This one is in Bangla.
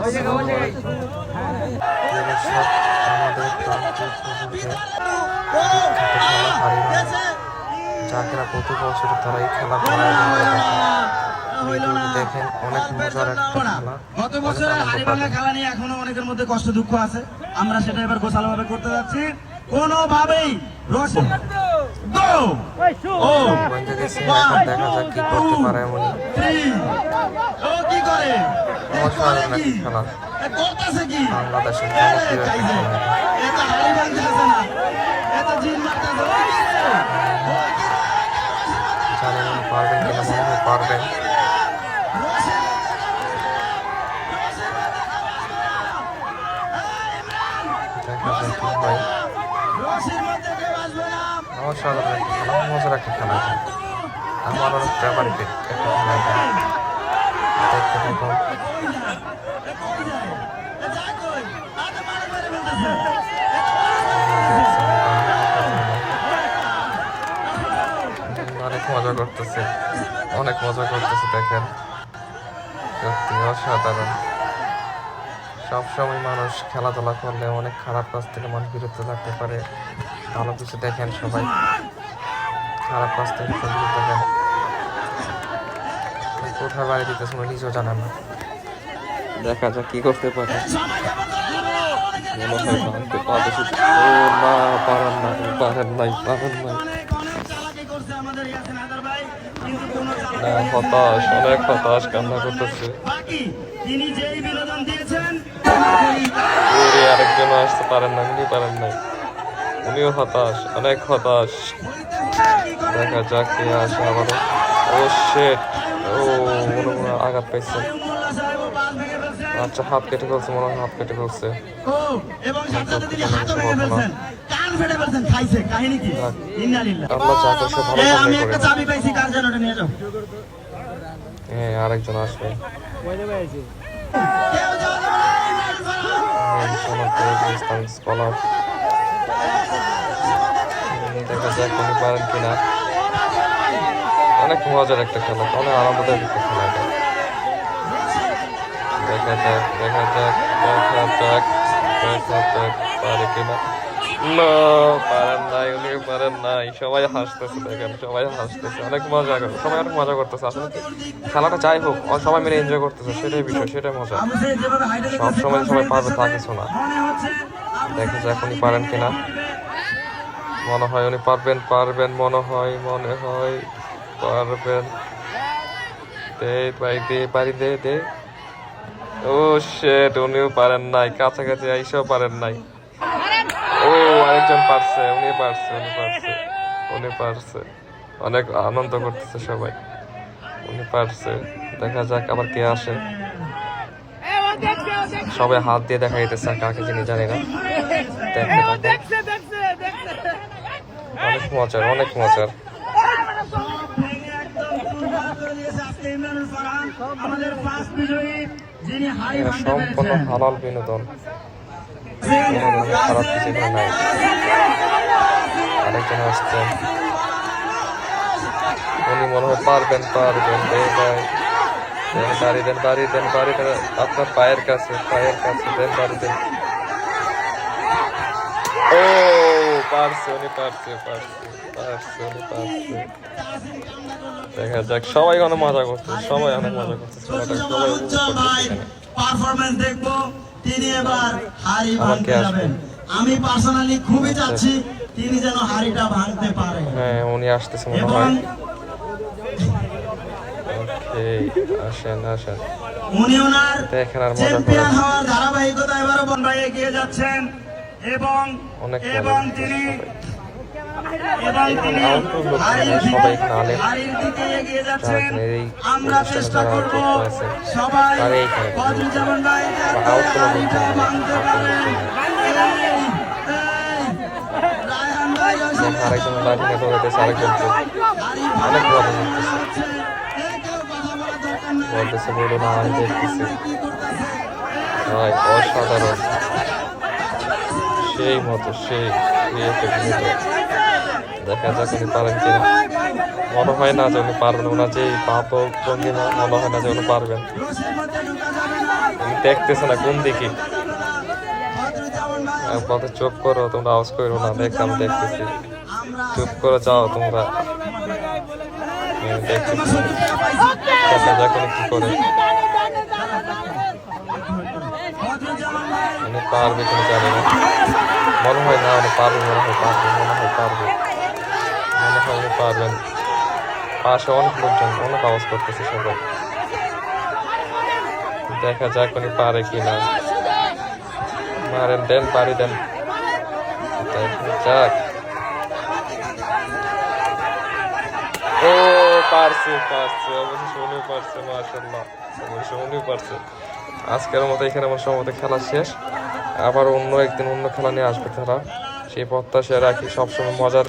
আসসালামু আলাইকুম। দর্শক, আমাদের প্রান্তিক যুবকদের বিখ্যাত খেলা হারিয়ে যারা প্রতি বছর তারা এই খেলাগুলো আয়োজন করে থাকেন। ভিডিওটি দেখেন, অনেক মজার একটা খেলা। গত বছর হাড়িভাঙা খেলা নিয়ে এখনো অনেকের মধ্যে কষ্ট দুঃখ আছে। আমরা সেটা এবার গোছালোভাবে করতে যাচ্ছি। কোনোভাবেই রসে দেখা যাক কি করতে পারে এমনই কি করে অসাধারণ একটি খেলা। করতেছে কি বাংলাদেশের জনপ্রিয় একটি খেলা। এটা হাড়ি ভাঙতেছে না, এটা জিন মারতেছে। জানেন উনি পারবেন কিনা, মনে হয় পারবেন। দেখা যাক কি হয়। অসাধারণ একটি খেলা, মজার একটি খেলা। আমার অনেক ফেভারিট একটা খেলা এটা। দেখতে থাকুন। অনেক মজা করতেছে, অনেক মজা করতেছে। দেখেন, সত্যি অসাধারণ। সবসময় মানুষ খেলাধুলা করলে অনেক খারাপ কাজ থেকে মানুষ বিরত থাকতে পারে। ভালো কিছু দেখেন সবাই, খারাপ কাজ থেকে বিরত থাকেন। কোথায় বাড়ি দিতেছে উনি নিজেও জানেন না। দেখা যাক কি করতে পারে। মনে হয় ভাঙতে পারে। ও না, পারেন না, পারেন নাই, পারেন নাই। হতাশ, অনেক হতাশ, কান্না করতেছে। আরেকজন আসতে পারেন না, উনি পারেন নাই, উনিও হতাশ, অনেক হতাশ। দেখা যাক কে আসে আবারও। ও শেট, ও মনে মনে আঘাত পাইছেন। আচ্ছা, হাত কেটে ফেলছে, মনে হয় হাত কেটে ফেলছে। হ্যাঁ, আরেকজন আসবে। স্কলার, দেখা যাক উনি পারেন কিনা। অনেক মজার একটা খেলা, অনেক আরামদায়ক একটা খেলা এটা। দেখা যাক, দেখা যাক, দেখা যাক, দেখা যাক পারে কিনা। না, পারেন নাই, উনিও পারেন নাই। সবাই হাসতেছে, দেখেন সবাই হাসতেছে, অনেক মজা করে, সবাই অনেক মজা করতেছে। আসলে খেলাটা যাই হোক, সবাই মিলে এনজয় করতেছে, সেটাই বিষয়, সেটাই মজা। সব সময় সবাই পারবে তা কিছু না। দেখা যাক উনি পারেন কিনা। মনে হয় উনি পারবেন, পারবেন মনে হয়, মনে হয় পারবেন। দে ভাই, দে বাড়ি, দে দে। ও শেট, উনিও পারেন নাই, কাছাকাছি আইসাও পারেন নাই। ও আরেকজন পারছে, উনি পারছে, উনি পারছে, উনি পারছে। অনেক আনন্দ করতেছে সবাই, উনি পারছে। দেখা যাক আবার কে আসে। সবাই হাত দিয়ে দেখা যেতেছে, কাকে যিনি জানি না। অনেক মজার, অনেক মজার। সম্পূর্ণ হালাল বিনোদন, খারাপ কিছু নাই। আরেকজন আসছেন, উনি মনে হয় পারবেন, পারবেন। বাড়ি দেন, বাড়ি দেন, বাড়ি দেন, আপনার পায়ের কাছে, পায়ের কাছে দেন, বাড়ি দেন। ও পারছে, উনি পারছে, পারছে, পারছে, উনি পারছে। দেখা যাক, সবাই অনেক মজা করছে, সবাই অনেক মজা করছে, সবাই পারফরম্যান্স দেখবো। তিনি এবার হাড়ি ভাঙতে যাবেন। আমি পার্সোনালি খুবই চাচ্ছি তিনি যেন হাড়িটা ভাঙতে পারে। হ্যাঁ, উনি আসতেছে মনে হয়। আসেন, আসেন। উনি ওনার দেখেন আর মজা চ্যাম্পিয়ন করেন। হওয়ার ধারাবাহিকতা এবারও বনভাই এগিয়ে যাচ্ছেন এবং তিনি হাড়ির দিকে এগিয়ে যাচ্ছেন। আমরা চেষ্টা করব সবাই যেমন হাড়িটা ভাঙতে পারে। আরেকজন লাঠি নিয়ে ধরেছে, আরেকজনকে অনেক মজা করতেছে, বলতেছে বলো না, আমি দেখতেছি। অসাধারণ, সেই মতো, সেই দেখা যাক উনি পারেন কিনা। মনে হয় না যে উনি পারবেন, ওনার যে পাপ ভঙ্গিমা, মনে হয় না যে উনি পারবেন। উনি দেখতেছে না কোন দিকে। বদরুজ্জামান ভাই, বলতে চুপ করো, তোমরা আওয়াজ করো না, দেখ আমি দেখতেছি। আমরা চুপ করে যাও তোমরা, দেখতেছি। দেখা যাক উনি কি করে। বদরুজ্জামান ভাই, উনি পারবে কিনা জানি না, মনে হয় না উনি পারবে, মনে হয় পারবে, মনে হয় পারবে, মনে হয় উনি পারবেন। পাশে অনেক লোকজন, অনেক আওয়াজ করতেছে সবাই। দেখা যাক উনি পারে কিনা। মারেন, দেন, পারি দেন, দেখা যাক। ও পারছে, পারছে, অবশ্যই উনিও পারছে, মাশাআল্লাহ, অবশ্যই উনিও পারছে। আজকের মতো এখানে আমার সম্ভবত খেলা শেষ। আবার অন্য একদিন অন্য খেলা নিয়ে আসবে তারা, সেই প্রত্যাশা রাখি। সবসময় মজার